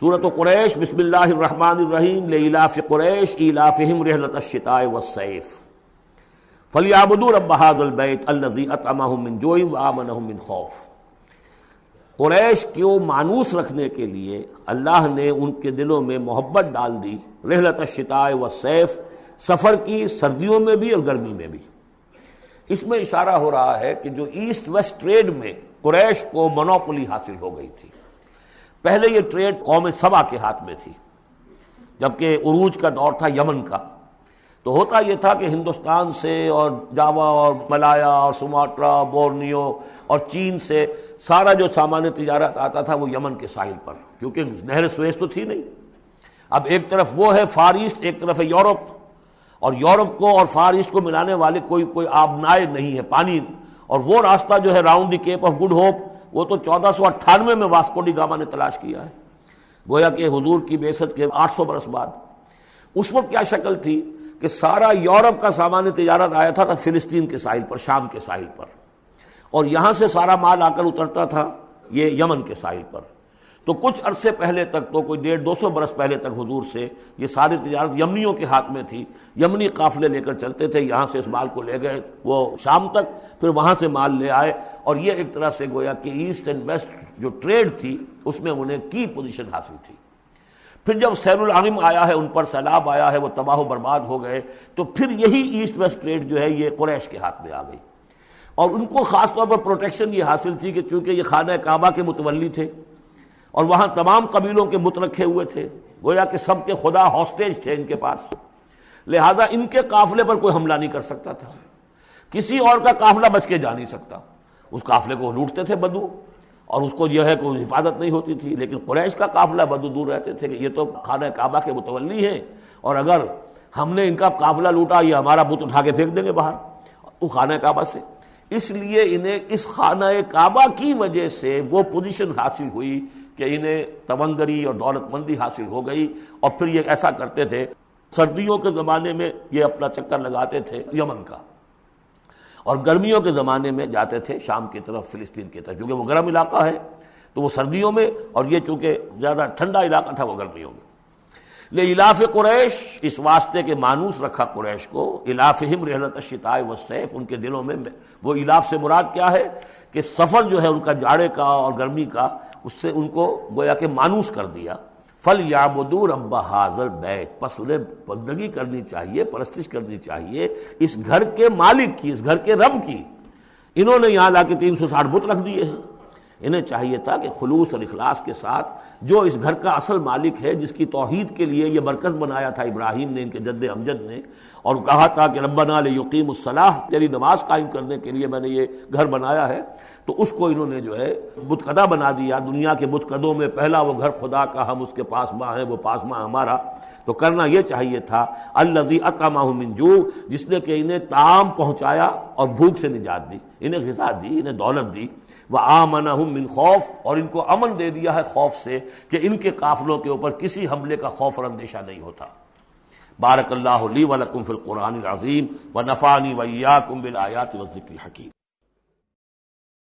سورۃ قریش، بسم اللہ الرحمن الرحیم، لإلاف قریش إیلافہم رحلۃ الشتاء والصیف فلیعبدوا رب ھذا البیت الذی اطعمہم من جوع وآمنہم من خوف۔ قریش کو مانوس رکھنے کے لیے اللہ نے ان کے دلوں میں محبت ڈال دی، رحلۃ الشتاء والصیف، سفر کی سردیوں میں بھی اور گرمی میں بھی۔ اس میں اشارہ ہو رہا ہے کہ جو ایسٹ ویسٹ ٹریڈ میں قریش کو مونوپولی حاصل ہو گئی تھی، پہلے یہ ٹریڈ قوم سبا کے ہاتھ میں تھی، جبکہ عروج کا دور تھا یمن کا۔ تو ہوتا یہ تھا کہ ہندوستان سے اور جاوا اور ملایا اور سماٹرا، بورنیو اور چین سے سارا جو سامان تجارت آتا تھا وہ یمن کے ساحل پر، کیونکہ نہر سویس تو تھی نہیں۔ اب ایک طرف وہ ہے فار ایسٹ، ایک طرف ہے یورپ، اور یورپ کو اور فار ایسٹ کو ملانے والے کوئی آبنائے نہیں ہے، پانی۔ اور وہ راستہ جو ہے round the Cape of Good Hope, وہ تو 1498 میں واسکو ڈی گاما نے تلاش کیا ہے، گویا کہ حضور کی بعثت کے 800 برس بعد۔ اس وقت کیا شکل تھی کہ سارا یورپ کا سامان تجارت آیا تھا فلسطین کے ساحل پر، شام کے ساحل پر، اور یہاں سے سارا مال آ کر اترتا تھا یہ یمن کے ساحل پر۔ تو کچھ عرصے پہلے تک، تو کوئی 150-200 برس پہلے تک حضور سے یہ ساری تجارت یمنیوں کے ہاتھ میں تھی، یمنی قافلے لے کر چلتے تھے، یہاں سے اس مال کو لے گئے وہ شام تک، پھر وہاں سے مال لے آئے، اور یہ ایک طرح سے گویا کہ ایسٹ اینڈ ویسٹ جو ٹریڈ تھی اس میں انہیں کی پوزیشن حاصل تھی۔ پھر جب سیل العرم آیا ہے، ان پر سیلاب آیا ہے، وہ تباہ و برباد ہو گئے، تو پھر یہی ایسٹ ویسٹ ٹریڈ جو ہے یہ قریش کے ہاتھ میں آ گئی، اور ان کو خاص طور پر پروٹیکشن یہ حاصل تھی کہ چونکہ یہ خانہ کعبہ کے متولی تھے اور وہاں تمام قبیلوں کے بت رکھے ہوئے تھے، گویا کہ سب کے خدا ہاسٹیج تھے ان کے پاس، لہذا ان کے قافلے پر کوئی حملہ نہیں کر سکتا تھا، کسی اور کا قافلہ بچ کے جا نہیں سکتا، اس قافلے کو لوٹتے تھے بدو، اور اس کو جو ہے کوئی حفاظت نہیں ہوتی تھی۔ لیکن قریش کا قافلہ بدو دور رہتے تھے کہ یہ تو خانہ کعبہ کے متولی ہیں، اور اگر ہم نے ان کا قافلہ لوٹا یہ ہمارا بت اٹھا کے پھینک دیں گے باہر وہ خانہ کعبہ سے۔ اس لیے انہیں اس خانہ کعبہ کی وجہ سے وہ پوزیشن حاصل ہوئی کہ انہیں تونگری اور دولت مندی حاصل ہو گئی، اور پھر یہ ایسا کرتے تھے، سردیوں کے زمانے میں یہ اپنا چکر لگاتے تھے یمن کا، اور گرمیوں کے زمانے میں جاتے تھے شام کی طرف، فلسطین کی طرف، کیونکہ وہ گرم علاقہ ہے تو وہ سردیوں میں، اور یہ چونکہ زیادہ ٹھنڈا علاقہ تھا وہ گرمیوں میں۔ لإلاف قریش، اس واسطے کے مانوس رکھا قریش کو، إلافہم رحلۃ الشتاء والصیف، ان کے دلوں میں وہ الاف سے مراد کیا ہے کہ سفر جو ہے ان کا جاڑے کا اور گرمی کا، اس سے ان کو گویا کہ مانوس کر دیا۔ فَلْيَعْبُدُوا رَبَّ هَٰذَا الْبَيْتِ، پس انہیں بندگی کرنی چاہیے، پرستش کرنی چاہیے اس گھر کے مالک کی، اس گھر کے رب کی۔ انہوں نے یہاں لا کے 360 بت رکھ دیے ہیں، انہیں چاہیے تھا کہ خلوص اور اخلاص کے ساتھ جو اس گھر کا اصل مالک ہے، جس کی توحید کے لیے یہ مرکز بنایا تھا ابراہیم نے، ان کے جد امجد نے، اور کہا تھا کہ ربنا لیقیموا الصلاۃ، تیری نماز قائم کرنے کے لیے میں نے یہ گھر بنایا ہے، تو اس کو انہوں نے جو ہے بت کدہ بنا دیا۔ دنیا کے بت کدوں میں پہلا وہ گھر خدا کا، ہم اس کے پاس ماں ہیں، وہ پاس ماں ہمارا۔ تو کرنا یہ چاہیے تھا الذی اطعمہم من جوع، جس نے کہ انہیں طعام پہنچایا اور بھوک سے نجات دی، انہیں غذا دی، انہیں دولت دی، وآمنہم من خوف، اور ان کو امن دے دیا ہے خوف سے، کہ ان کے قافلوں کے اوپر کسی حملے کا خوف اور اندیشہ نہیں ہوتا۔ بارک اللہ لی ولکم فی القرآن العظیم ونفعنی وإیاکم بالآیات والذکر الحکیم۔